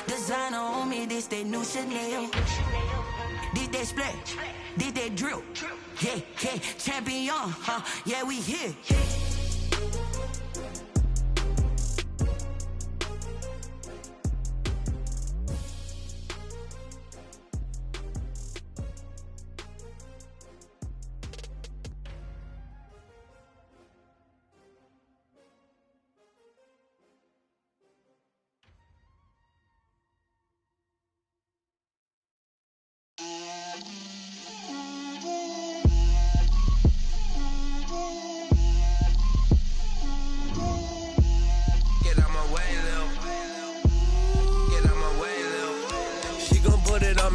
Designer on me, this they new Chanel. Did they split? Did they drill? Yeah, yeah, champion, huh? Yeah, we here.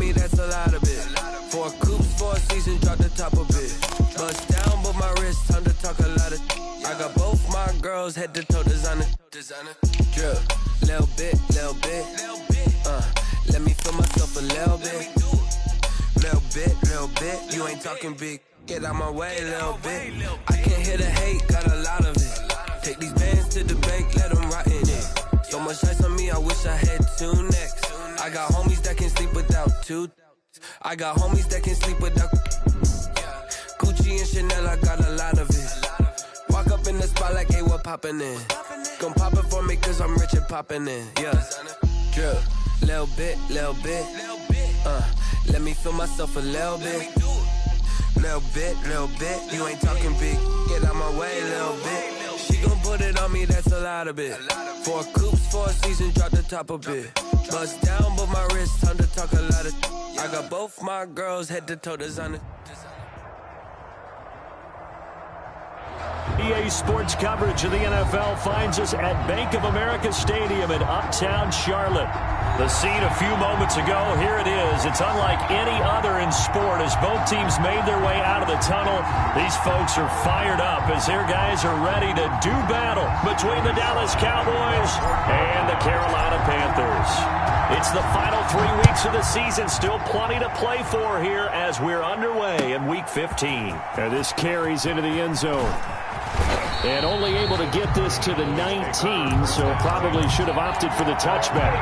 That's a lot of it. For a coupe, for a season, drop the top of it. Bust down, but my wrist, time to talk a lot of. I got both my girls head to toe designer. Drill, little bit. Let me feel myself a little bit. Little bit. You ain't talking big. Get out my way, little bit. I can't hear the hate, got a lot of it. Take these bands to the bank, let them rot in it. So much ice on me, I wish I had two necks. I got homies that can sleep without two. I got homies that can sleep without Gucci and Chanel, I got a lot of it. Walk up in the spot like, hey, what poppin' in? Gon' pop it for me cause I'm rich and poppin' in. Yeah, drill, little bit. Let me feel myself a little bit. Little bit. You ain't talking big. Get out my way, little bit. She gon' put it on me, that's a lot of it. For a coops, for a season, drop the top a bit. Bust down, but my wrist, time to talk a lot of. I got both my girls head to toe designer. EA Sports coverage of the NFL finds us at Bank of America Stadium in Uptown Charlotte. The scene a few moments ago, here it is. It's unlike any other in sport as both teams made their way out of the tunnel. These folks are fired up as their guys are ready to do battle between the Dallas Cowboys and the Carolina Panthers. It's the final 3 weeks of the season. Still plenty to play for here as we're underway in Week 15. And this carries into the end zone. And only able to get this to the 19, so probably should have opted for the touchback.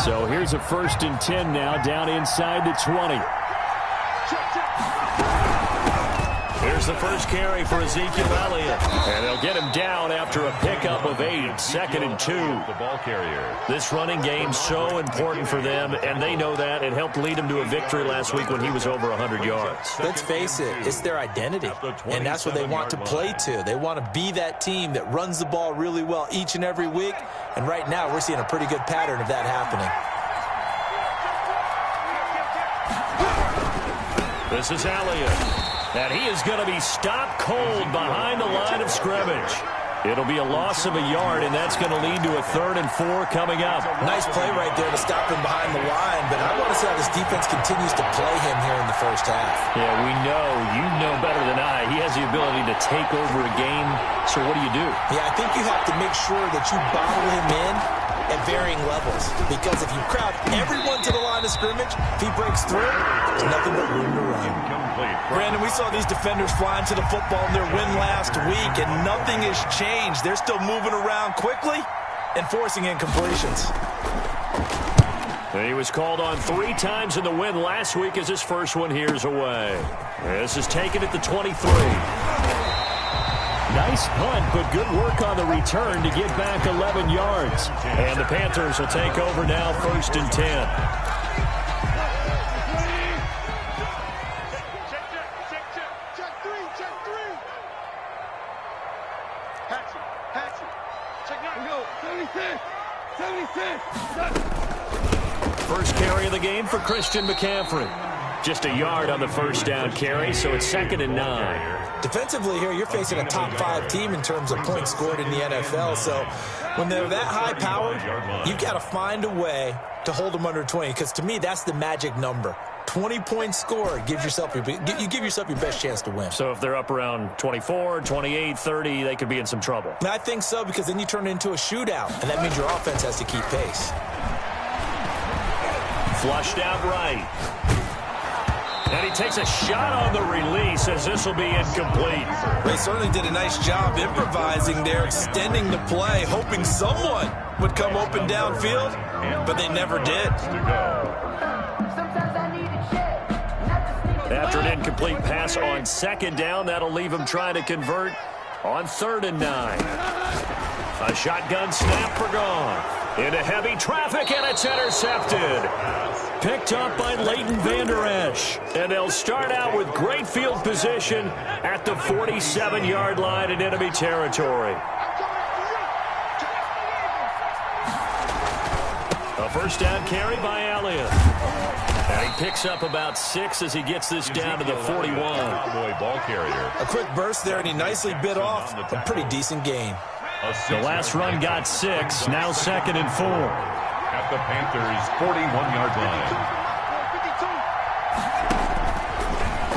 So here's a 1st and 10 now, down inside the 20. Here's the first carry for Ezekiel Elliott. And they'll get him down after a pickup of 8, 2nd and 2. The ball carrier. This running game so important for them, and they know that. It helped lead them to a victory last week when he was over 100 yards. Let's face it, it's their identity, and that's what they want to play to. They want to be that team that runs the ball really well each and every week, and right now we're seeing a pretty good pattern of that happening. This is Elliott. And he is going to be stopped cold behind the line of scrimmage. It'll be a loss of a yard, and that's going to lead to a 3rd and 4 coming up. Nice play right there to stop him behind the line, but I want to see how this defense continues to play him here in the first half. Yeah, we know. You know better than I. He has the ability to take over a game, so what do? Yeah, I think you have to make sure that you bottle him in at varying levels, because if you crowd everyone to the line of scrimmage, if he breaks through, there's nothing but room to run. Brandon, we saw these defenders flying to the football in their win last week, and nothing has changed. They're still moving around quickly and forcing incompletions. He was called on 3 times in the win last week as his first one here's away. This is taken at the 23. Nice punt, but good work on the return to get back 11 yards. And the Panthers will take over now, 1st and 10. First carry of the game for Christian McCaffrey. Just a yard on the first down carry, so it's 2nd and 9. Defensively here, you're facing a top 5 team in terms of points scored in the NFL. So when they're that high powered, you've got to find a way to hold them under 20, because to me, that's the magic number. 20 points scored, you give yourself your best chance to win. So if they're up around 24, 28, 30, they could be in some trouble. And I think so, because then you turn it into a shootout, and that means your offense has to keep pace. Flushed out right. And he takes a shot on the release as this will be incomplete. They certainly did a nice job improvising there, extending the play, hoping someone would come open downfield, but they never did. After an incomplete pass on 2nd down, that'll leave him trying to convert on 3rd and 9. A shotgun snap for gone. Into heavy traffic, and it's intercepted. Picked up by Leighton Vander Esch. And they'll start out with great field position at the 47-yard line in enemy territory. A first down carry by Elliott. And he picks up about 6 as he gets this down to the 41. Ball carrier. A quick burst there, and he nicely bit off a pretty decent gain. The last run got 6, now 2nd and 4. At the Panthers' 41-yard line.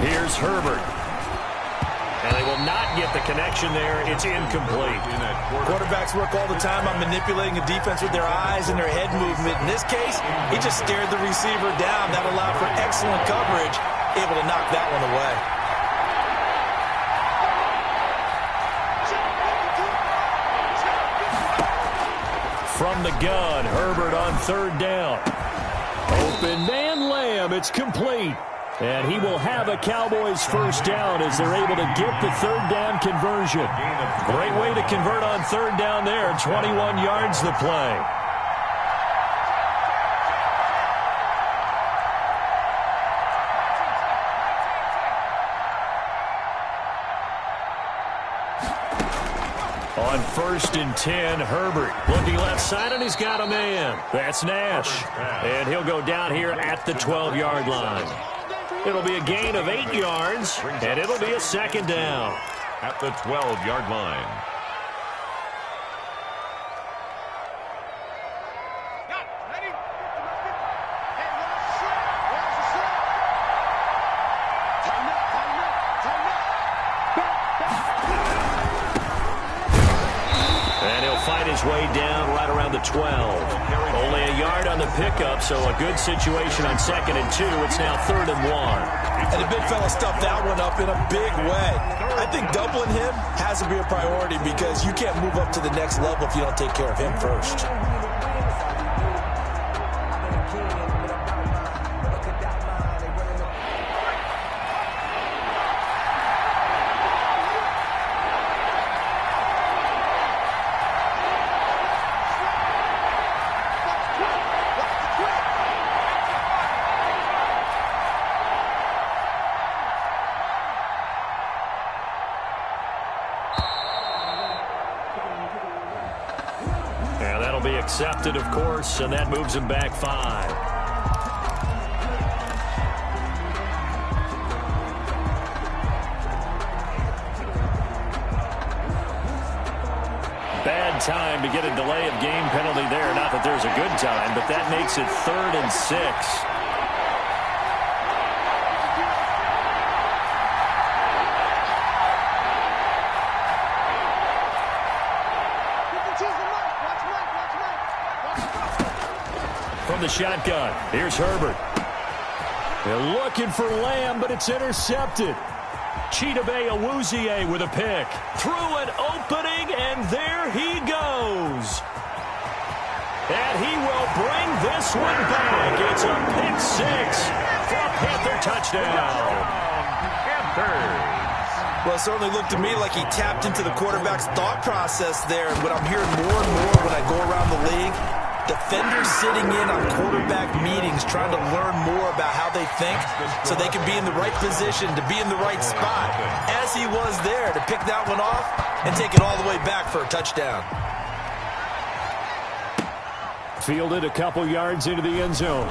Here's Herbert. And they will not get the connection there. It's incomplete. Quarterbacks work all the time on manipulating a defense with their eyes and their head movement. In this case, he just stared the receiver down. That allowed for excellent coverage, able to knock that one away. From the gun, Herbert on 3rd down. Open man Lamb, it's complete. And he will have a Cowboys first down as they're able to get the 3rd down conversion. Great way to convert on 3rd down there. 21 yards the play. On 1st and 10, Herbert looking left side, and he's got a man. That's Nash. And he'll go down here at the 12-yard line. It'll be a gain of 8 yards, and it'll be a 2nd down. At the 12-yard line. Way down right around the 12. Only a yard on the pickup, so a good situation on 2nd and 2. It's now 3rd and 1. And the big fella stuffed that one up in a big way. I think doubling him has to be a priority, because you can't move up to the next level if you don't take care of him first. Accepted, of course, and that moves him back 5. Bad time to get a delay of game penalty there. Not that there's a good time, but that makes it 3rd and 6. From the shotgun, here's Herbert. They're looking for Lamb, but it's intercepted. Chidobe Awuzie with a pick. Through an opening, and there he goes. And he will bring this one back. It's a pick 6 for a Panther touchdown. Well, it certainly looked to me like he tapped into the quarterback's thought process there. And what I'm hearing more and more when I go around the league, defenders sitting in on quarterback meetings trying to learn more about how they think so they can be in the right position to be in the right spot, as he was there to pick that one off and take it all the way back for a touchdown. Fielded a couple yards into the end zone.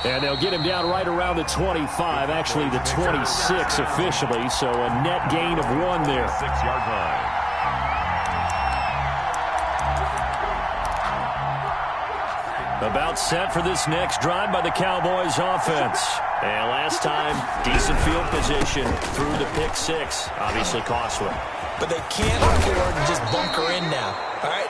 And they'll get him down right around the 25, actually the 26 officially, so a net gain of 1 there. 6-yard line. About set for this next drive by the Cowboys offense. And last time, decent field position through the pick 6. Obviously costly. But they can't afford to just bunker in now. All right,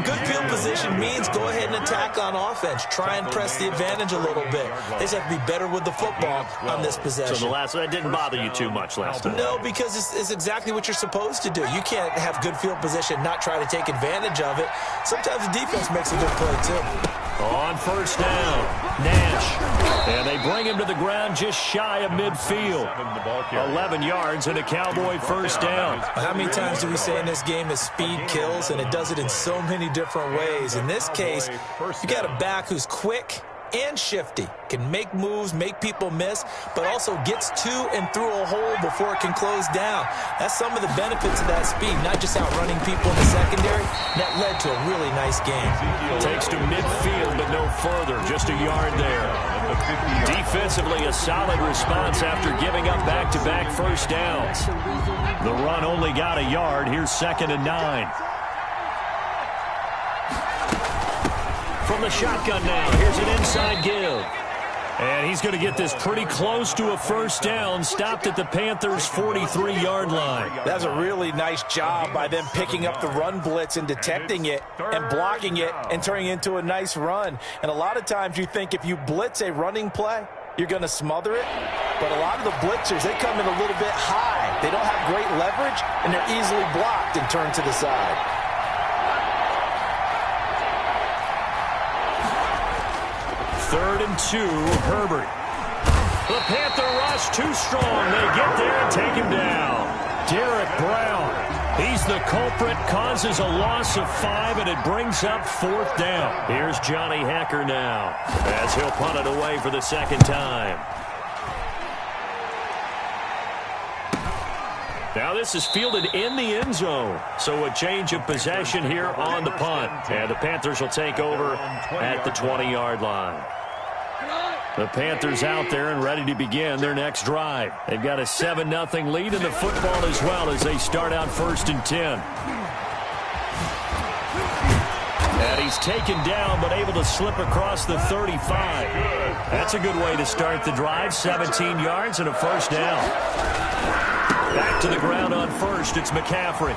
good field position means go ahead and attack on offense. Try and press the advantage a little bit. They just have to be better with the football on this possession. So that didn't bother you too much last time? No, because it's exactly what you're supposed to do. You can't have good field position, not try to take advantage of it. Sometimes the defense makes a good play, too. On first down, Nash. And they bring him to the ground just shy of midfield. 11 yards and a Cowboy first down. How many times do we say in this game that speed kills, and it does it in so many different ways? In this case, you got a back who's quick and shifty, can make moves, make people miss, but also gets to and through a hole before it can close down. That's some of the benefits of that speed, not just outrunning people in the secondary. That led to a really nice game. Takes to midfield, but no further, just a yard there. Defensively, a solid response after giving up back-to-back first downs. The run only got a yard. Here's 2nd and 9. From the shotgun now, here's an inside give. And he's going to get this pretty close to a first down, stopped at the Panthers' 43-yard line. That's a really nice job by them picking up the run blitz and detecting it and blocking it and turning it into a nice run. And a lot of times you think if you blitz a running play, you're going to smother it. But a lot of the blitzers, they come in a little bit high. They don't have great leverage, and they're easily blocked and turned to the side. 3rd and 2, Herbert. The Panther rush too strong. They get there and take him down. Derek Brown. He's the culprit, causes a loss of 5, and it brings up 4th down. Here's Johnny Hacker now as he'll punt it away for the 2nd time. Now this is fielded in the end zone. So a change of possession here on the punt. And the Panthers will take over at the 20-yard line. The Panthers out there and ready to begin their next drive. They've got a 7-0 lead in the football as well as they start out 1st and 10. And he's taken down but able to slip across the 35. That's a good way to start the drive. 17 yards and a first down. Back to the ground on first. It's McCaffrey.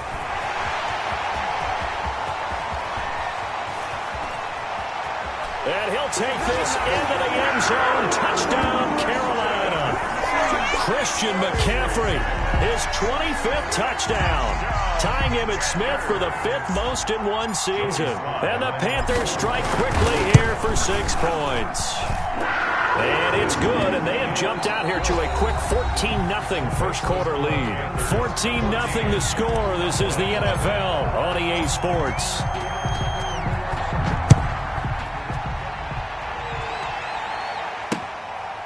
And he'll take this into the end zone. Touchdown, Carolina. Christian McCaffrey, his 25th touchdown. Tying Emmitt Smith for the 5th most in one season. And the Panthers strike quickly here for 6 points. And it's good, and they have jumped out here to a quick 14-0 first quarter lead. 14-0 the score. This is the NFL on EA Sports.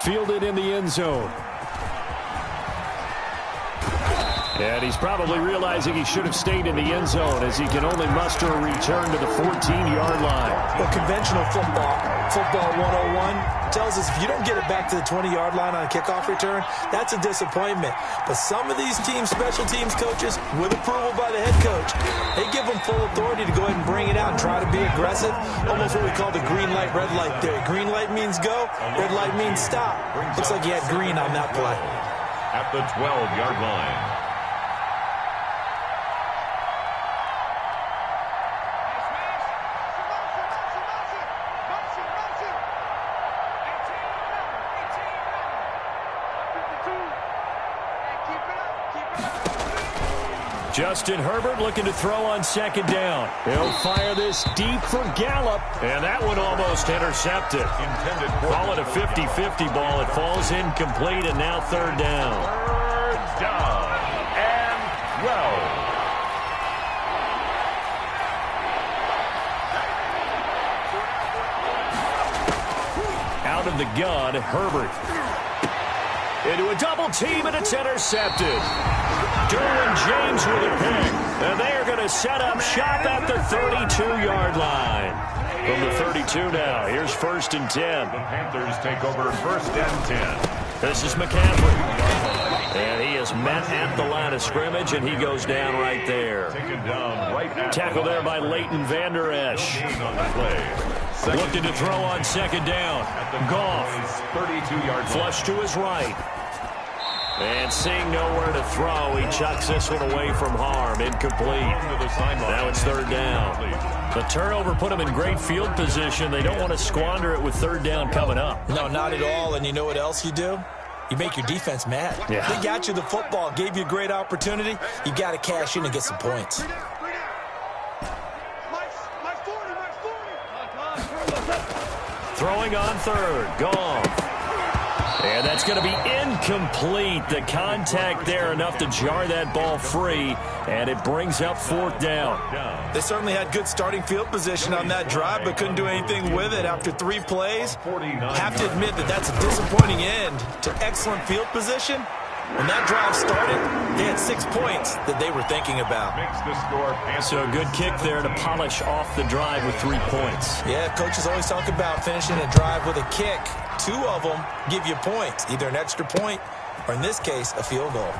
Fielded in the end zone. And he's probably realizing he should have stayed in the end zone as he can only muster a return to the 14-yard line. Well, conventional football 101, tells us if you don't get it back to the 20-yard line on a kickoff return, that's a disappointment. But some of these teams, special teams coaches, with approval by the head coach, they give them full authority to go ahead and bring it out and try to be aggressive. Almost what we call the green light, red light theory. Green light means go, red light means stop. Looks like he had green on that play. At the 12-yard line. Justin Herbert looking to throw on 2nd down. He'll fire this deep for Gallup. And that one almost intercepted. Call it a 50-50 ball. It falls incomplete, and now 3rd down. 3rd down and 12. Out of the gun, Herbert. Into a double team, and it's intercepted. Derwin James with a pick. And they are going to set up shop at the 32-yard line. From the 32 now, here's 1st and 10. The Panthers take over 1st and 10. This is McCaffrey. And he is met at the line of scrimmage, and he goes down right there. Taken down right at Tackle there by Leighton Vander Esch. on the play. Looking to throw on 2nd down. Goff. 32-yard Flush to his right. And seeing nowhere to throw, he chucks this one away from harm. Incomplete. Now it's 3rd down. The turnover put him in great field position. They don't want to squander it with 3rd down coming up. No, not at all. And you know what else you do? You make your defense mad. Yeah. They got you the football, gave you a great opportunity. You got to cash in and get some points. Throwing on 3rd. Goff. And that's going to be incomplete. The contact there enough to jar that ball free, and it brings up 4th down. They certainly had good starting field position on that drive, but couldn't do anything with it after 3 plays. Have to admit that that's a disappointing end to excellent field position. When that drive started, they had 6 points that they were thinking about. So a good kick there to polish off the drive with 3 points. Yeah, coaches always talk about finishing a drive with a kick. 2 of them give you points, either an extra point or, in this case, a field goal.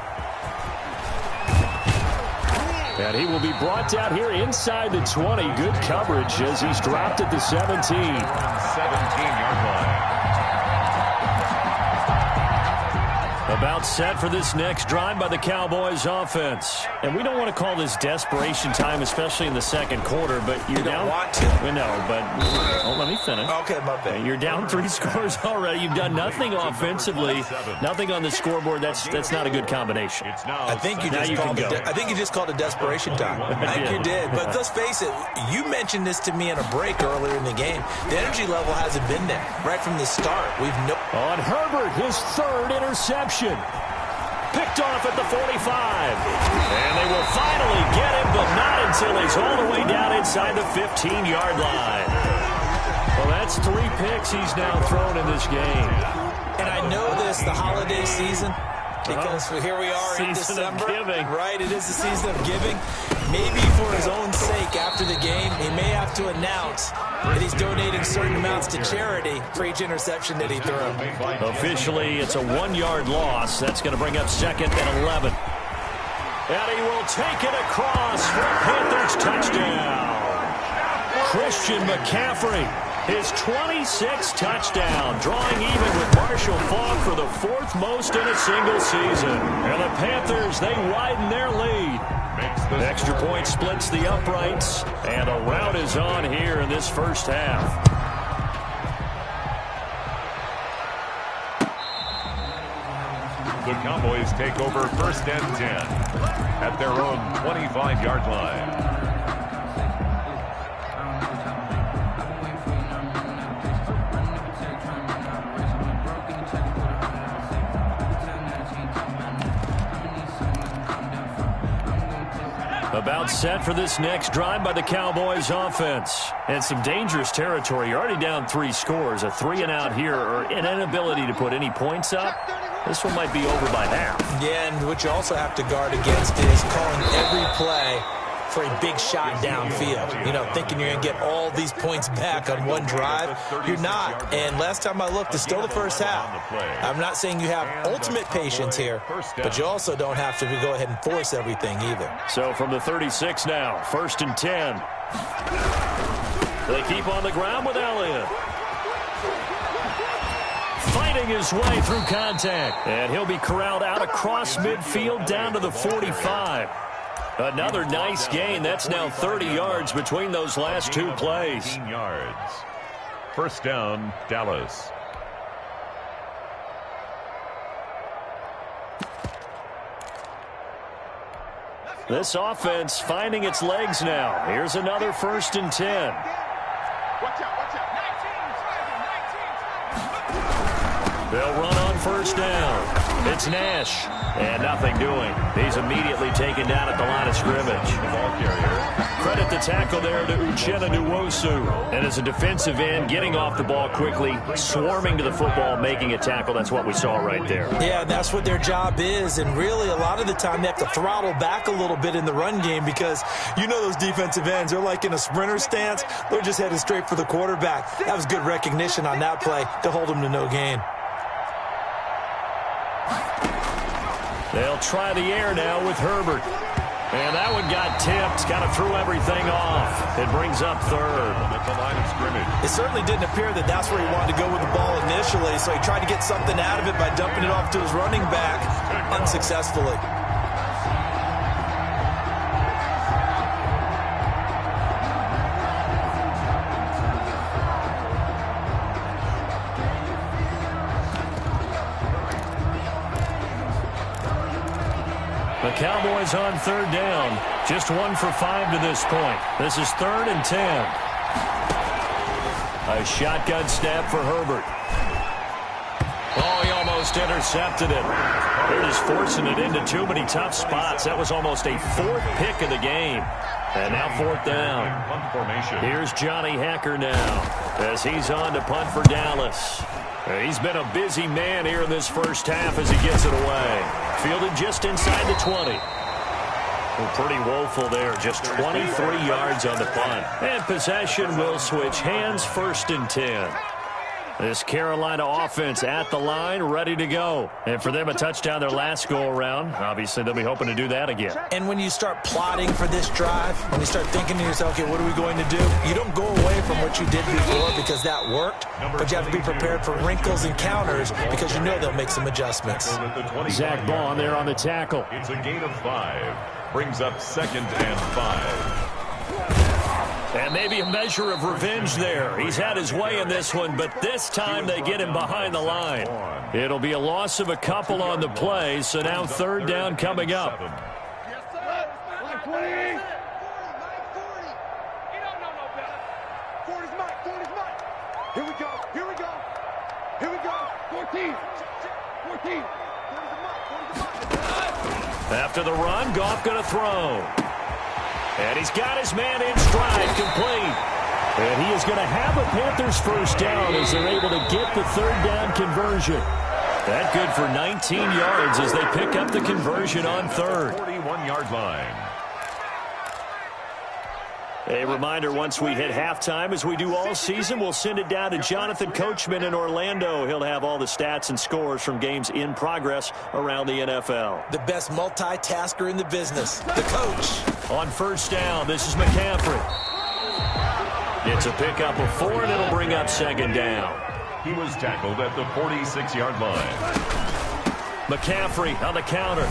And he will be brought down here inside the 20. Good coverage as he's dropped at the 17. 17-yard line. About set for this next drive by the Cowboys offense. And we don't want to call this desperation time, especially in the 2nd quarter, but you're down. Don't want to. We know, but let me finish. Okay, my bad. You're down 3 scores already. You've done nothing offensively, nothing on the scoreboard. That's not a good combination. I think you just called it desperation time. I think you did. But let's face it, you mentioned this to me in a break earlier in the game. The energy level hasn't been there right from the start. On Herbert, his 3rd interception. Picked off at the 45. And they will finally get him, but not until he's all the way down inside the 15-yard line. Well, that's 3 picks he's now thrown in this game. And I know this, the holiday season, because here we are in December. Right, it is the season of giving. Maybe for his own sake after the game, he may have to announce that he's donating certain amounts to charity for each interception that he threw. Officially, it's a 1-yard loss. That's going to bring up 2nd and 11. And he will take it across for a Panthers touchdown. Christian McCaffrey, his 26th touchdown, drawing even with Marshall Faulk for the 4th most in a single season. And the Panthers, they widen their lead. The extra point splits the uprights, and a rout is on here in this first half. The Cowboys take over 1st and 10 at their own 25-yard line. About set for this next drive by the Cowboys offense. And some dangerous territory. You're already down 3 scores. A 3-and-out here, or an inability to put any points up. This one might be over by half. Yeah, and what you also have to guard against is calling every play for a big shot downfield. You know, thinking you're going to get all these points back on one drive. You're not. And last time I looked, it's still the first half. I'm not saying you have ultimate patience here, but you also don't have to go ahead and force everything either. So from the 36 now, 1st and 10. They keep on the ground with Elliott. Fighting his way through contact. And he'll be corralled out across midfield down to the 45. Another nice gain. That's now 30 yards between those last 2 plays. 15 yards. 1st down, Dallas. This offense finding its legs now. Here's another 1st and 10. Watch out. They'll run on 1st down. It's Nash. And nothing doing. He's immediately taken down at the line of scrimmage. The ball carrier, credit the tackle there to Uchenna Nwosu. And as a defensive end, getting off the ball quickly, swarming to the football, making a tackle, that's what we saw right there. Yeah, that's what their job is, and really a lot of the time they have to throttle back a little bit in the run game because you know those defensive ends, they're like in a sprinter stance. They're just headed straight for the quarterback. That was good recognition on that play to hold them to no gain. They'll try the air now with Herbert. And that one got tipped, kind of threw everything off. It brings up third. At the line of scrimmage. It certainly didn't appear that that's where he wanted to go with the ball initially, so he tried to get something out of it by dumping it off to his running back unsuccessfully. The Cowboys on third down. Just 1 for 5 to this point. This is 3rd and 10. A shotgun snap for Herbert. Oh, he almost intercepted it. They're just forcing it into too many tough spots. That was almost a 4th pick of the game. And now 4th down. Here's Johnny Hacker now as he's on to punt for Dallas. He's been a busy man here in this first half as he gets it away. Fielded just inside the 20. Well, pretty woeful there. Just 23 yards on the punt. And possession will switch hands, 1st and 10. This Carolina offense at the line, ready to go. And for them, a touchdown their last go-around. Obviously, they'll be hoping to do that again. And when you start plotting for this drive, when you start thinking to yourself, okay, what are we going to do? You don't go away from what you did before because that worked, but you have to be prepared for wrinkles and counters because you know they'll make some adjustments. Zach Bond there on the tackle. It's a gain of 5. Brings up 2nd and 5. And maybe a measure of revenge there. He's had his way in this one, but this time they get him behind the line. It'll be a loss of a couple on the play, so now 3rd down coming up. Here we go. 14. After the run, Goff going to throw. And he's got his man in stride, complete. And he is going to have a Panthers first down as they're able to get the 3rd down conversion. That good for 19 yards as they pick up the conversion on 3rd. 41-yard line. A reminder, once we hit halftime, as we do all season, we'll send it down to Jonathan Coachman in Orlando. He'll have all the stats and scores from games in progress around the NFL. The best multitasker in the business, the coach. On 1st down, this is McCaffrey. It's a pickup of 4, and it'll bring up 2nd down. He was tackled at the 46-yard line. McCaffrey on the counter.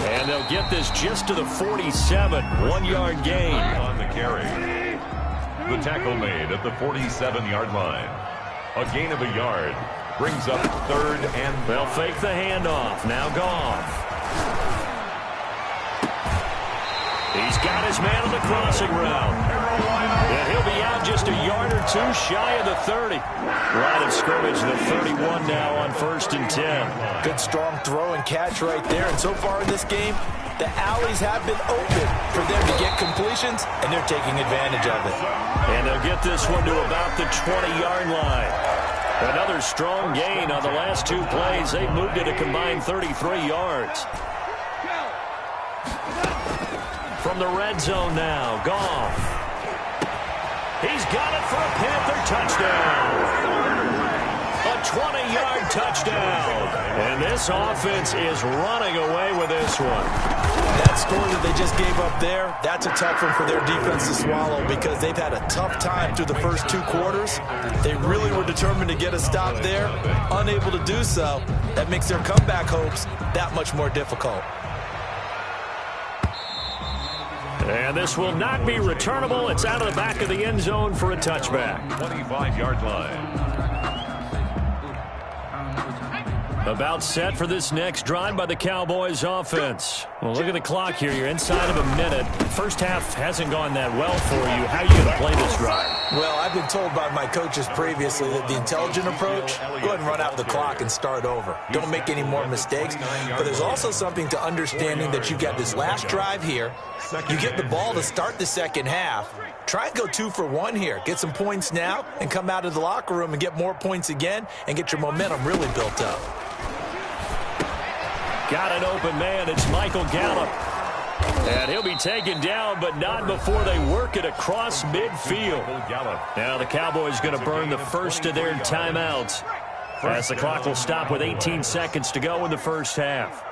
And they'll get this just to the 47, 1-yard gain. On the carry. The tackle made at the 47-yard line. A gain of a yard. Brings up 3rd and... They'll fake the handoff. Now Goff. He's got his man on the crossing route. And he'll be out just a yard or 2 shy of the 30. Line of scrimmage, the 31 now on 1st and 10. Good strong throw and catch right there. And so far in this game, the alleys have been open for them to get completions, and they're taking advantage of it. And they'll get this one to about the 20-yard line. Another strong gain on the last 2 plays. They've moved it a combined 33 yards. From the red zone now, Goff. He's got it for a Panther touchdown. A 20-yard touchdown. And this offense is running away with this one. That score that they just gave up there, that's a tough one for their defense to swallow because they've had a tough time through the first 2 quarters. They really were determined to get a stop there, unable to do so. That makes their comeback hopes that much more difficult. And this will not be returnable. It's out of the back of the end zone for a touchback. 25-yard line. About set for this next drive by the Cowboys offense. Well, look at the clock here. You're inside of a minute. First half hasn't gone that well for you. How are you going to play this drive? Well, I've been told by my coaches previously that the intelligent approach, go ahead and run out the clock and start over. Don't make any more mistakes. But there's also something to understanding that you got this last drive here. You get the ball to start the second half. Try and go 2 for 1 here. Get some points now and come out of the locker room and get more points again and get your momentum really built up. Got an open man. It's Michael Gallup. And he'll be taken down, but not before they work it across midfield. Now the Cowboys going to burn the first of their timeouts, as the clock will stop with 18 seconds to go in the first half.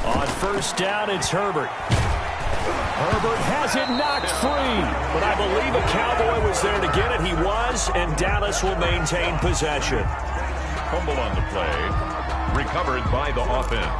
On first down, it's Herbert. Herbert has it knocked free, but I believe a Cowboy was there to get it. He was, and Dallas will maintain possession. Fumble on the play, recovered by the offense.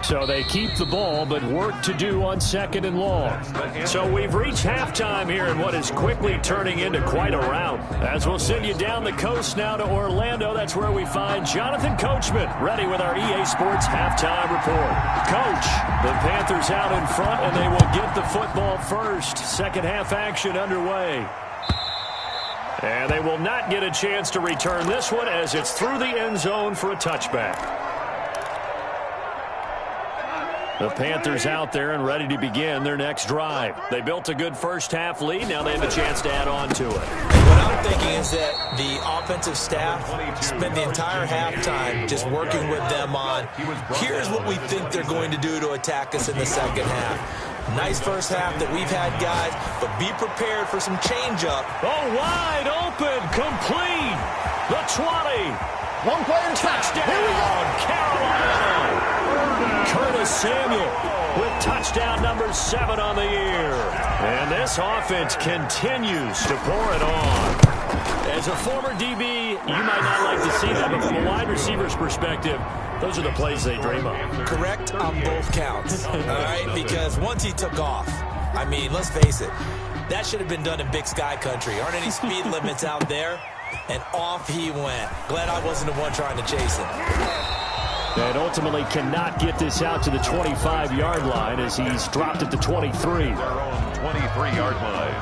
So they keep the ball, but work to do on second and long. So we've reached halftime here in what is quickly turning into quite a rout. As we'll send you down the coast now to Orlando, that's where we find Jonathan Coachman, ready with our EA Sports halftime report. Coach, the Panthers out in front, and they will get the football first. Second half action underway. And they will not get a chance to return this one as it's through the end zone for a touchback. The Panthers out there and ready to begin their next drive. They built a good first half lead. Now they have a chance to add on to it. What I'm thinking is that the offensive staff spent the entire halftime just working with them on, here's what we think they're going to do to attack us in the second half. Nice first half that we've had, guys, but be prepared for some change-up. Oh, wide open, complete. The 20. One play and touchdown. Here we go. Carolina. Curtis Samuel with touchdown number 7 on the year. And this offense continues to pour it on. As a former DB, you might not like to see that, but from a wide receiver's perspective, those are the plays they dream of. Correct on both counts, all right? Because once he took off, I mean, let's face it, that should have been done in Big Sky country. Aren't any speed limits out there? And off he went. Glad I wasn't the one trying to chase him. And ultimately cannot get this out to the 25-yard line as he's dropped at the 23. Their own 23-yard line.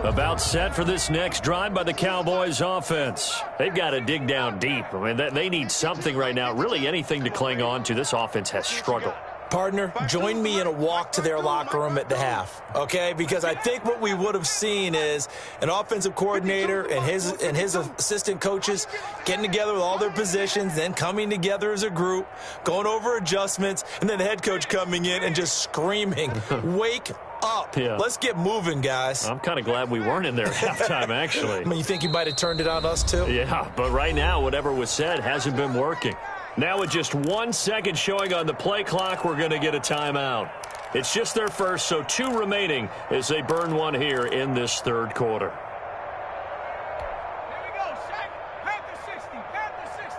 About set for this next drive by the Cowboys offense. They've got to dig down deep. I mean, they need something right now, really anything to cling on to. This offense has struggled. Partner, join me in a walk to their locker room at the half, okay? Because I think what we would have seen is an offensive coordinator and his assistant coaches getting together with all their positions, then coming together as a group, going over adjustments, and then the head coach coming in and just screaming, wake up. Yeah. Let's get moving, guys. I'm kind of glad we weren't in there at halftime, actually. I mean, you think you might have turned it on us, too? Yeah, but right now, whatever was said hasn't been working. Now with just 1 second showing on the play clock, we're going to get a timeout. It's just their first, so 2 remaining as they burn one here in this third quarter. Here we go, Shaq. Panther 60, Panther 60.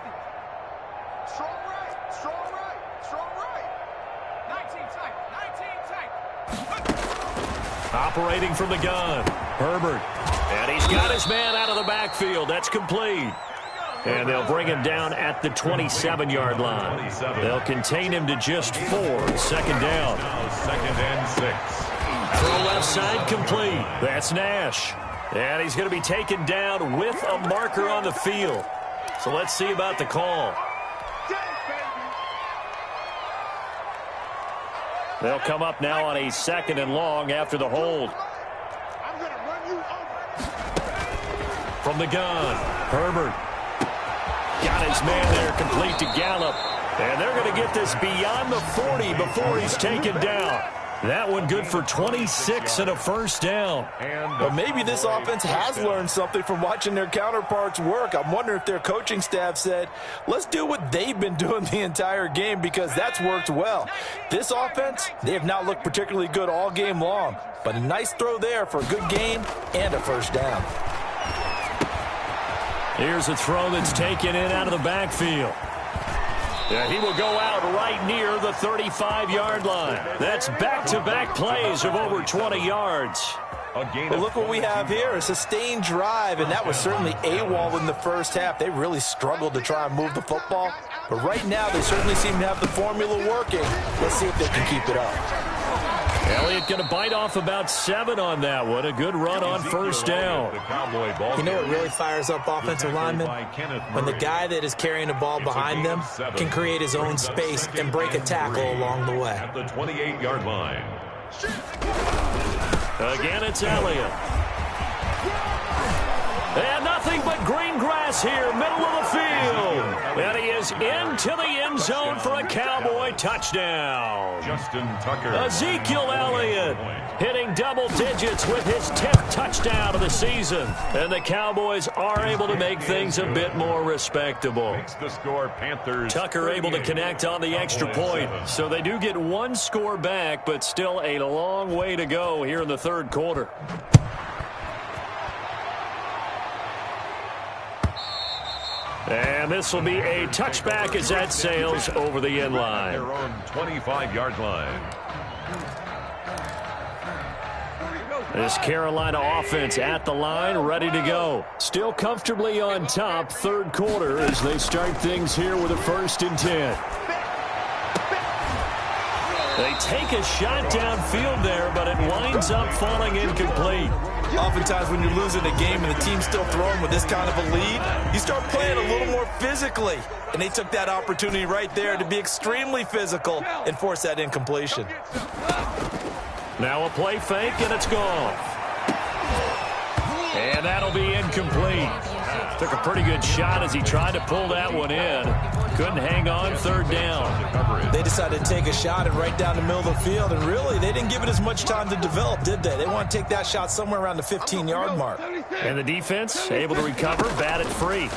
Strong right, strong right, strong right. 19 tight, 19 tight. Operating from the gun, Herbert. And he's got his man out of the backfield. That's complete. And they'll bring him down at the 27-yard line. They'll contain him to just 4. Second down. Second and 6. Throw left side complete. That's Nash. And he's going to be taken down with a marker on the field. So let's see about the call. They'll come up now on a second and long after the hold. I'm going to run you over. From the gun, Herbert. Got his man there, complete to Gallup. And they're going to get this beyond the 40 before he's taken down. That one good for 26 and a first down. But maybe this offense has learned something from watching their counterparts work. I'm wondering if their coaching staff said, let's do what they've been doing the entire game, because that's worked well. This offense, they have not looked particularly good all game long. But a nice throw there for a good gain and a first down. Here's a throw that's taken in out of the backfield. Yeah, he will go out right near the 35-yard line. That's back-to-back plays of over 20 yards. But look what we have here, a sustained drive, and that was certainly AWOL in the first half. They really struggled to try and move the football. But right now, they certainly seem to have the formula working. Let's see if they can keep it up. Elliott going to bite off about 7 on that one. A good run on first down. You know what really fires up offensive linemen? When the guy that is carrying the ball behind them can create his own space and break a tackle along the way. At the 28-yard line. Again, it's Elliott. And nothing but green grass here, middle of the field. And he is into the end zone for a Cowboy touchdown. Justin Tucker. Ezekiel Elliott hitting double digits with his 10th touchdown of the season. And the Cowboys are able to make things a bit more respectable. Makes the score Panthers. Tucker able to connect on the extra point. So they do get 1 score back, but still a long way to go here in the third quarter. And this will be a touchback as that sails over the end line. Their own 25-yard line. This Carolina offense at the line, ready to go. Still comfortably on top, third quarter, as they start things here with a 1st and 10. They take a shot downfield there, but it winds up falling incomplete. Oftentimes when you're losing a game and the team's still throwing with this kind of a lead, you start playing a little more physically. And they took that opportunity right there to be extremely physical and force that incompletion. Now a play fake, and it's gone. And that'll be incomplete. Took a pretty good shot as he tried to pull that one in. Couldn't hang on, third down. They decided to take a shot and right down the middle of the field, and really, they didn't give it as much time to develop, did they? They want to take that shot somewhere around the 15-yard mark. And the defense able to recover, batted free.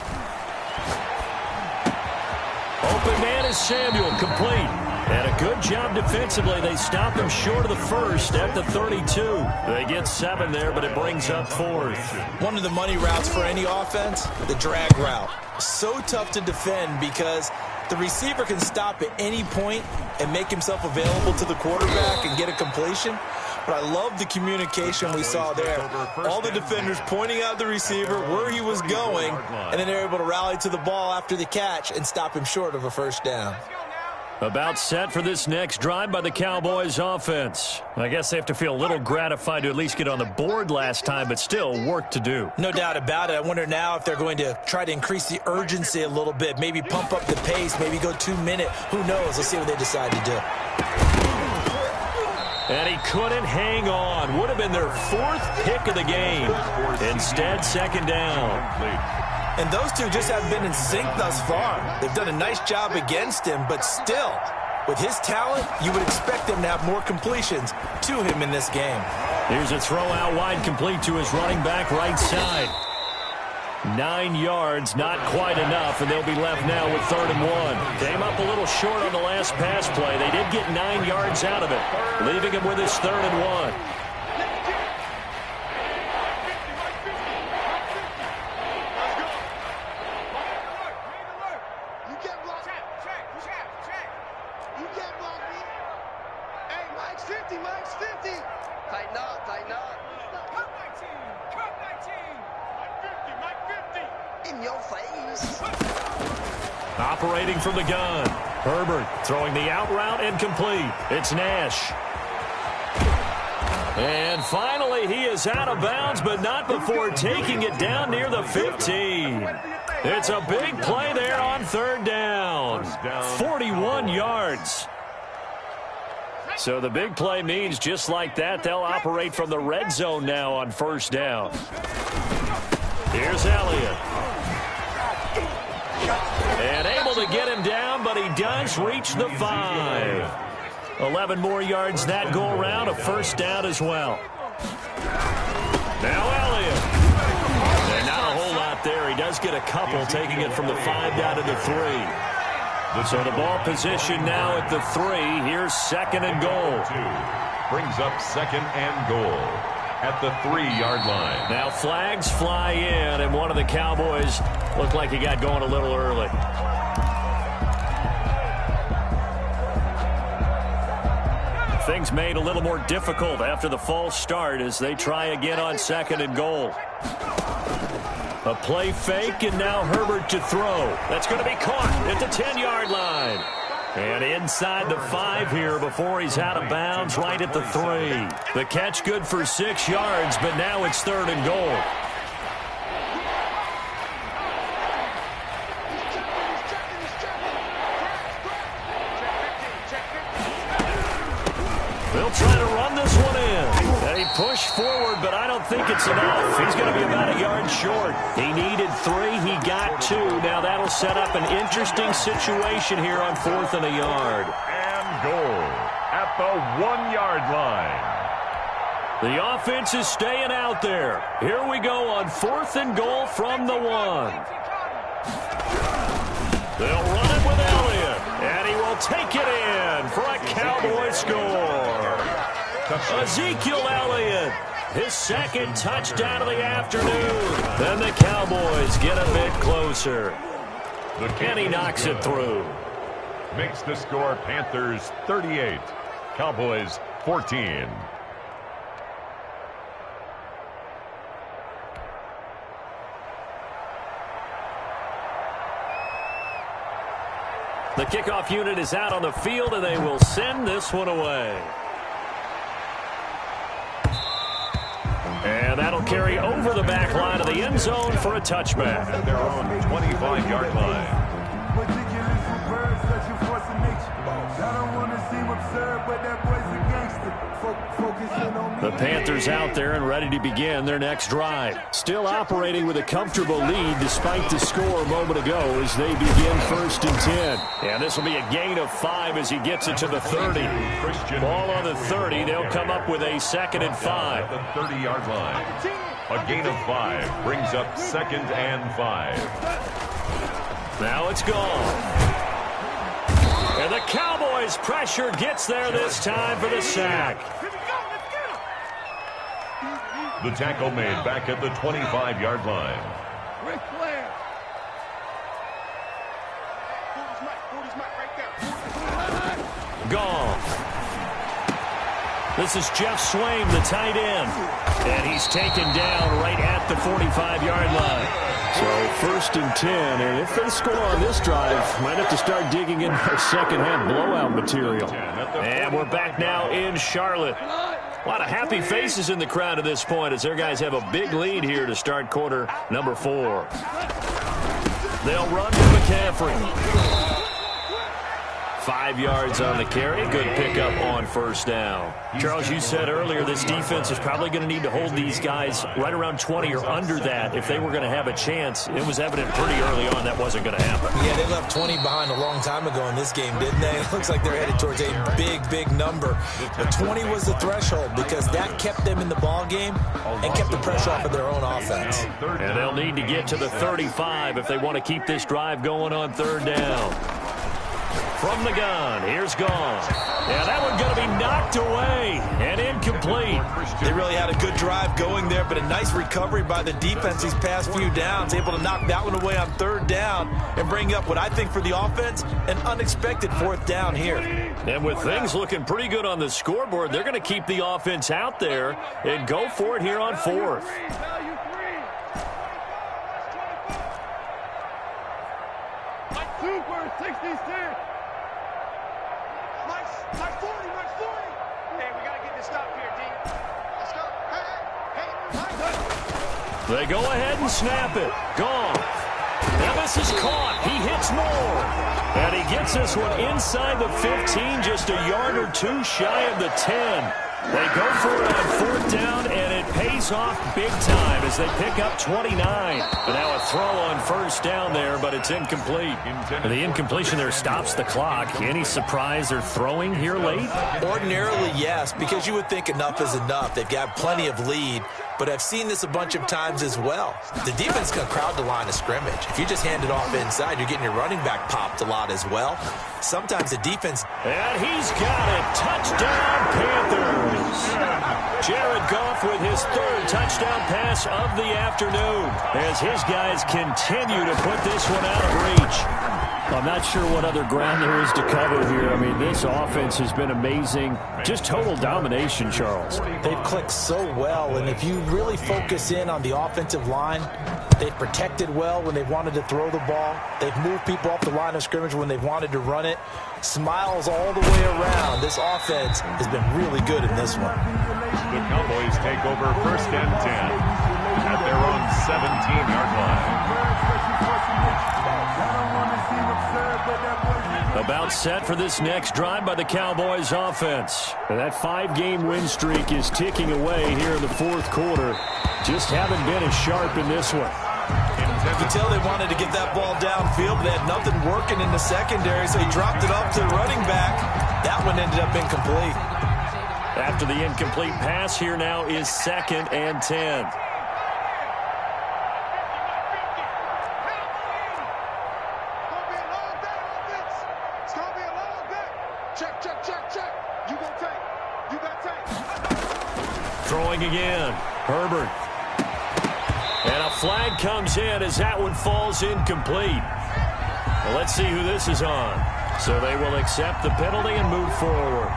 Open man is Samuel, complete. And a good job defensively. They stop him short of the first at the 32. They get 7 there, but it brings up 4th. One of the money routes for any offense, the drag route. So tough to defend because the receiver can stop at any point and make himself available to the quarterback and get a completion. But I love the communication we saw there. All the defenders pointing out the receiver, where he was going, and then they're able to rally to the ball after the catch and stop him short of a first down. About set for this next drive by the Cowboys offense. I guess they have to feel a little gratified to at least get on the board last time, but still work to do. No doubt about it. I wonder now if they're going to try to increase the urgency a little bit, maybe pump up the pace, maybe go 2-minute. Who knows? Let's see what they decide to do. And he couldn't hang on. Would have been their 4th pick of the game. Instead, second down. And those two just have been in sync thus far. They've done a nice job against him, but still, with his talent, you would expect them to have more completions to him in this game. Here's a throw out wide, complete to his running back right side. 9 yards, not quite enough, and they'll be left now with 3rd and 1. Came up a little short on the last pass play. They did get 9 yards out of it, leaving him with his 3rd and 1. Operating from the gun. Herbert throwing the out route incomplete. It's Nash. And finally, he is out of bounds, but not before taking it down near the 15. It's a big play there on 3rd down. 41 yards. So the big play means just like that, they'll operate from the red zone now on 1st down. Here's Elliott. And able to get him down, but he does reach the 5. 11 more yards that go around, a 1st down as well. Now Elliott. And not a whole lot there. He does get a couple, taking it from the 5 down to the 3. So the ball position now at the 3. Here's 2nd and goal. Brings up 2nd and goal at the 3-yard line. Now flags fly in, and one of the Cowboys looked like he got going a little early. Things made a little more difficult after the false start as they try again on 2nd and goal. A play fake, and now Herbert to throw. That's going to be caught at the 10-yard line. And inside the 5 here before he's out of bounds, right at the 3. The catch good for 6 yards, but now it's 3rd and goal. They'll try to run this one in. And he pushed forward, but I don't think it's enough. He's going to be about a yard short. He needed 3. He got 2. Now that'll set up an interesting situation here on 4th and a yard. And goal at the 1-yard line. The offense is staying out there. Here we go on 4th and goal from the 1. They'll run it with Elliott, and he will take it in for a Cowboy score. Ezekiel Elliott, his 2nd touchdown of the afternoon. Then the Cowboys get a bit closer. And he knocks it through. Makes the score Panthers 38, Cowboys 14. The kickoff unit is out on the field, and they will send this one away. And that'll carry over the back line of the end zone for a touchback. At their own 25-yard line. The Panthers out there and ready to begin their next drive. Still operating with a comfortable lead despite the score a moment ago as they begin 1st and 10. And this will be a gain of 5 as he gets it to the 30. Ball on the 30. They'll come up with a 2nd and 5. The 30-yard line. A gain of 5 brings up 2nd and 5. Now it's gone. And the Cowboys' pressure gets there this time for the sack. The tackle made back at the 25-yard line. Gone. This is Jeff Swaim, the tight end. And he's taken down right at the 45-yard line. So 1st and 10, and if they score on this drive, might have to start digging in their second-half blowout material. And we're back now in Charlotte. A lot of happy faces in the crowd at this point as their guys have a big lead here to start quarter number 4. They'll run to McCaffrey. 5 yards on the carry. Good pickup on 1st down. Charles, you said earlier this defense is probably going to need to hold these guys right around 20 or under that if they were going to have a chance. It was evident pretty early on that wasn't going to happen. Yeah, they left 20 behind a long time ago in this game, didn't they? It looks like they're headed towards a big number. But 20 was the threshold because that kept them in the ball game and kept the pressure off of their own offense. And they'll need to get to the 35 if they want to keep this drive going on 3rd down. From the gun, here's Gone. Yeah, that one going to be knocked away and incomplete. They really had a good drive going there, but a nice recovery by the defense these past few downs. Able to knock that one away on 3rd down and bring up what I think for the offense, an unexpected 4th down here. And with things looking pretty good on the scoreboard, they're going to keep the offense out there and go for it here on 4th. They go ahead and snap it. Gone. Now this is caught. He hits more. And he gets this one inside the 15, just a yard or 2 shy of the 10. They go for it on 4th down, and it pays off big time as they pick up 29. And now a throw on 1st down there, but it's incomplete. The incompletion there stops the clock. Any surprise they're throwing here late? Ordinarily, yes, because you would think enough is enough. They've got plenty of lead, but I've seen this a bunch of times as well. The defense can crowd the line of scrimmage. If you just hand it off inside, you're getting your running back popped a lot as well. Sometimes the defense... And he's got it. Touchdown, Panthers. Jared Goff with his 3rd touchdown pass of the afternoon as his guys continue to put this one out of reach. I'm not sure what other ground there is to cover here. I mean, this offense has been amazing. Just total domination, Charles. They've clicked so well, and if you really focus in on the offensive line, they've protected well when they've wanted to throw the ball. They've moved people off the line of scrimmage when they've wanted to run it. Smiles all the way around. This offense has been really good in this one. The Cowboys take over 1st and 10 at their own 17-yard line. About set for this next drive by the Cowboys offense. And that 5-game win streak is ticking away here in the 4th quarter. Just haven't been as sharp in this one. You can tell they wanted to get that ball downfield, but they had nothing working in the secondary, so he dropped it off to the running back. That one ended up incomplete. After the incomplete pass, here now is 2nd and 10. Throwing again. Herbert. And a flag comes in as that one falls incomplete. Well, let's see who this is on. So they will accept the penalty and move forward.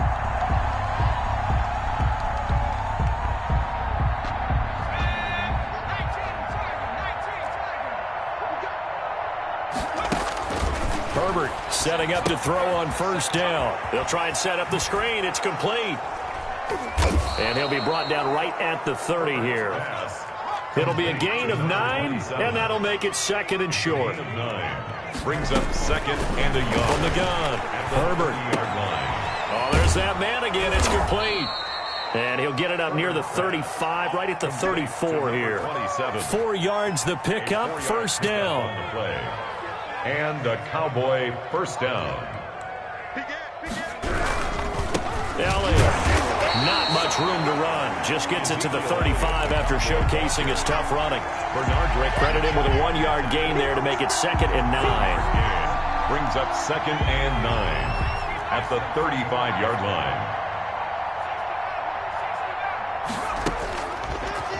Herbert setting up to throw on 1st down. They'll try and set up the screen. It's complete. And he'll be brought down right at the 30 here. It'll be a gain of 9, and that'll make it 2nd and short. Brings up 2nd and a yard. From the gun, Herbert. Oh, there's that man again. It's complete. And he'll get it up near the 35, right at the 34 here. 4 yards the pickup, 1st down. And a Cowboy 1st down. Elliott. Not much room to run. Just gets it to the 35 after showcasing his tough running. Bernard credited him with a 1-yard gain there to make it 2nd and 9. Brings up 2nd and 9 at the 35-yard line.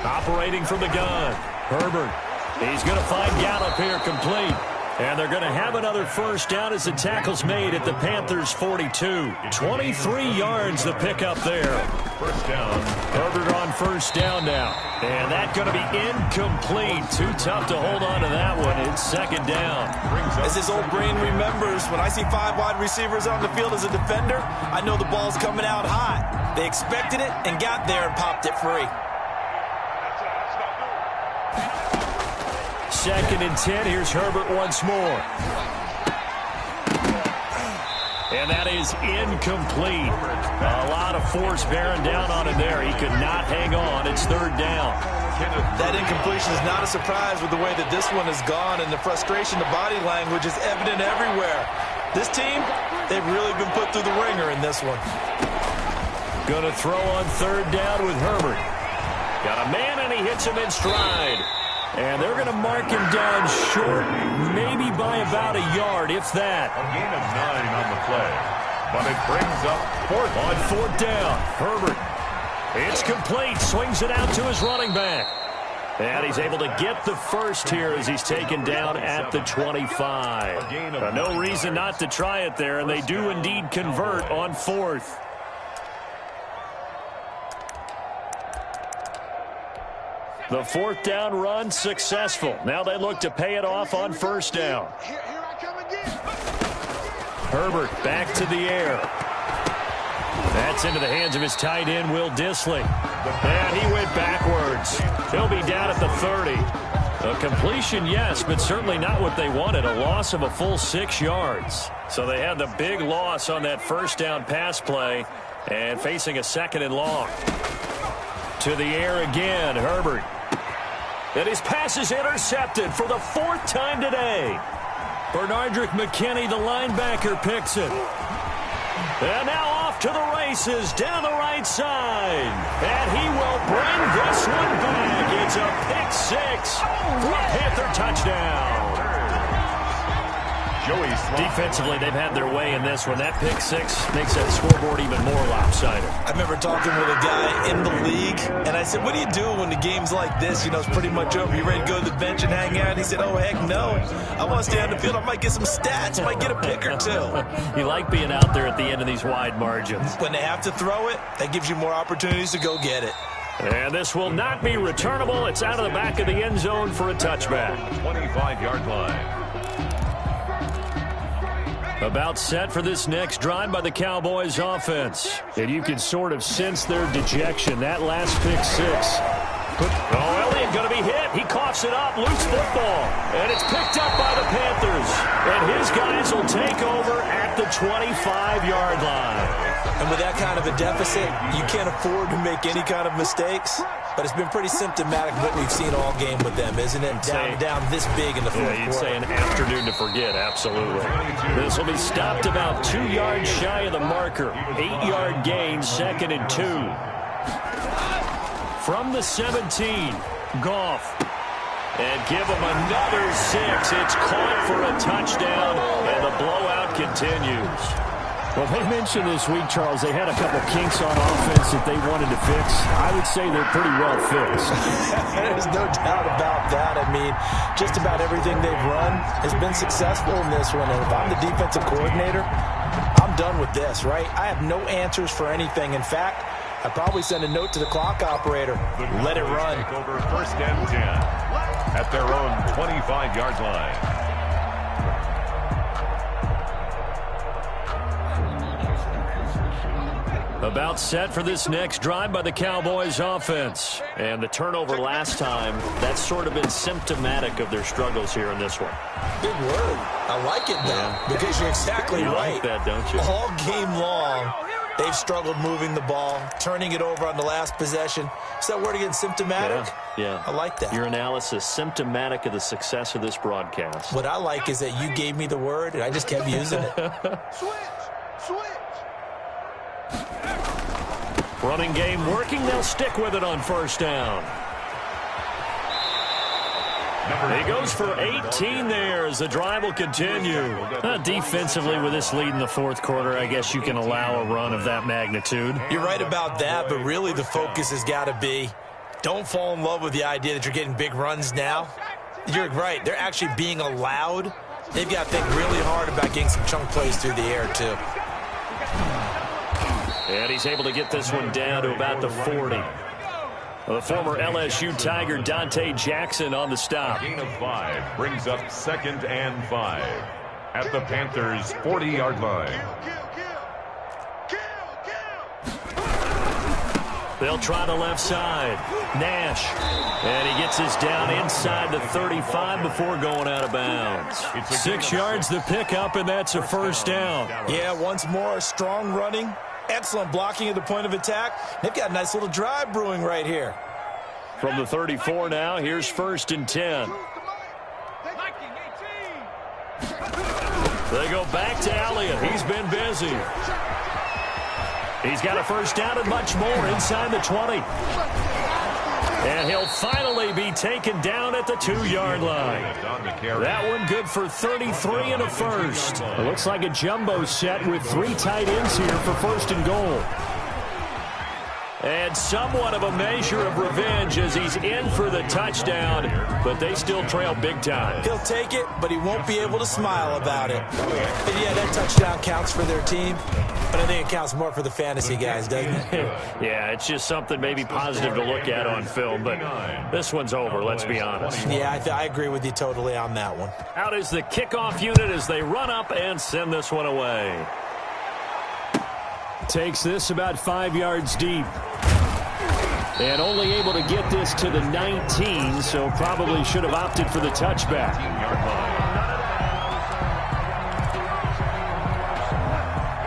Operating from the gun. Herbert. He's going to find Gallup here complete. And they're going to have another 1st down as the tackle's made at the Panthers' 42. 23 yards the pickup there. 1st down. Herbert on 1st down now. And that's going to be incomplete. Too tough to hold on to that one. It's 2nd down. As his old brain remembers, when I see 5 wide receivers on the field as a defender, I know the ball's coming out hot. They expected it and got there and popped it free. 2nd and 10. Here's Herbert once more. And that is incomplete. A lot of force bearing down on him there. He could not hang on. It's 3rd down. That incompletion is not a surprise with the way that this one has gone, and the frustration, the body language is evident everywhere. This team, they've really been put through the ringer in this one. Going to throw on 3rd down with Herbert. Got a man, and he hits him in stride. And they're going to mark him down short, maybe by about a yard, if that. A gain of 9 on the play. But it brings up 4th. On 4th down, Herbert. It's complete. Swings it out to his running back. And he's able to get the 1st here as he's taken down at the 25. No reason not to try it there, and they do indeed convert on 4th. The 4th down run successful. Now they look to pay it off on 1st down. Herbert back to the air. That's into the hands of his tight end, Will Dissly. And he went backwards. He'll be down at the 30. A completion, yes, but certainly not what they wanted. A loss of a full 6 yards. So they had the big loss on that 1st down pass play and facing a 2nd and long. To the air again, Herbert. And his pass is intercepted for the 4th time today. Bernardrick McKinney, the linebacker, picks it. And now off to the races down the right side. And he will bring this one back. It's a pick 6 for a Panther touchdown. Defensively, they've had their way in this one. That pick six makes that scoreboard even more lopsided. I remember talking with a guy in the league, and I said, what do you do when the game's like this? You know, it's pretty much over. You ready to go to the bench and hang out? And he said, oh, heck no. I want to stay on the field. I might get some stats. Might get a pick or two. You like being out there at the end of these wide margins. When they have to throw it, that gives you more opportunities to go get it. And this will not be returnable. It's out of the back of the end zone for a touchback. 25-yard line. About set for this next drive by the Cowboys offense. And you can sort of sense their dejection. That last pick six. Elliott going to be hit. He coughs it up. Loose football. And it's picked up by the Panthers. And his guys will take over at the 25-yard line. And with that kind of a deficit, you can't afford to make any kind of mistakes. But it's been pretty symptomatic of what we've seen all game with them, isn't it? Down this big in the fourth quarter. You'd say an afternoon to forget, absolutely. This will be stopped about 2 yards shy of the marker. 8-yard gain, 2nd and 2. From the 17, Goff. And give him another 6. It's caught for a touchdown, and the blowout continues. Well, they mentioned this week, Charles, they had a couple kinks on offense that they wanted to fix. I would say they're pretty well fixed. There's no doubt about that. I mean, just about everything they've run has been successful in this one. And if I'm the defensive coordinator, I'm done with this, right? I have no answers for anything. In fact, I'd probably send a note to the clock operator. Let it run. Take over 1st and 10 at their own 25-yard line. About set for this next drive by the Cowboys offense. And the turnover last time, that's sort of been symptomatic of their struggles here in this one. Big word. I like it, though, because you're exactly right. You like that, don't you? All game long, they've struggled moving the ball, turning it over on the last possession. Is that word again, symptomatic? Yeah. I like that. Your analysis, symptomatic of the success of this broadcast. What I like is that you gave me the word, and I just kept using it. Switch. Running game working. They'll stick with it on 1st down. He goes for 18 there as the drive will continue. Defensively, with this lead in the 4th quarter, I guess you can allow a run of that magnitude. You're right about that, but really the focus has got to be don't fall in love with the idea that you're getting big runs now. You're right. They're actually being allowed. They've got to think really hard about getting some chunk plays through the air, too. And he's able to get this one down to about the 40. The former LSU Tiger Dante Jackson on the stop. A gain of 5 brings up 2nd and 5 at the Panthers' 40-yard line. They'll try the left side. Nash. And he gets this down inside the 35 before going out of bounds. 6 yards the pickup, and that's a 1st down. Yeah, once more, strong running. Excellent blocking at the point of attack. They've got a nice little drive brewing right here. From the 34 now, here's 1st and 10. They go back to Elliott. He's been busy. He's got a 1st down and much more inside the 20. And he'll finally be taken down at the 2-yard line. That one good for 33 and a 1st. It looks like a jumbo set with 3 tight ends here for 1st and goal. And somewhat of a measure of revenge as he's in for the touchdown, but they still trail big time. He'll take it, but he won't be able to smile about it. And yeah, that touchdown counts for their team, but I think it counts more for the fantasy guys, doesn't it? Yeah, it's just something maybe positive to look at on film, but this one's over, let's be honest. Yeah, I agree with you totally on that one. Out is the kickoff unit as they run up and send this one away. Takes this about 5 yards deep. And only able to get this to the 19, so probably should have opted for the touchback.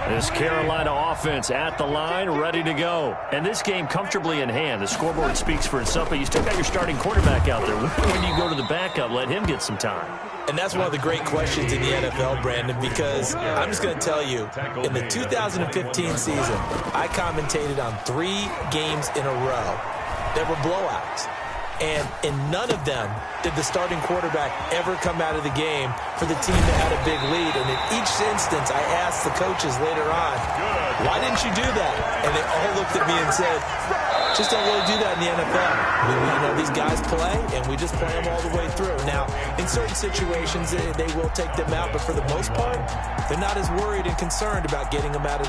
This Carolina offense at the line, ready to go. And this game comfortably in hand. The scoreboard speaks for itself, but you still got your starting quarterback out there. When do you go to the backup, let him get some time? And that's one of the great questions in the NFL, Brandon, because I'm just going to tell you, in the 2015 season, I commentated on 3 games in a row that were blowouts. And in none of them did the starting quarterback ever come out of the game for the team that had a big lead. And in each instance, I asked the coaches later on, why didn't you do that? And they all looked at me and said, just don't really do that in the NFL. These guys play, and we just play them all the way through. Now, in certain situations, they will take them out, but for the most part, they're not as worried and concerned about getting them out of the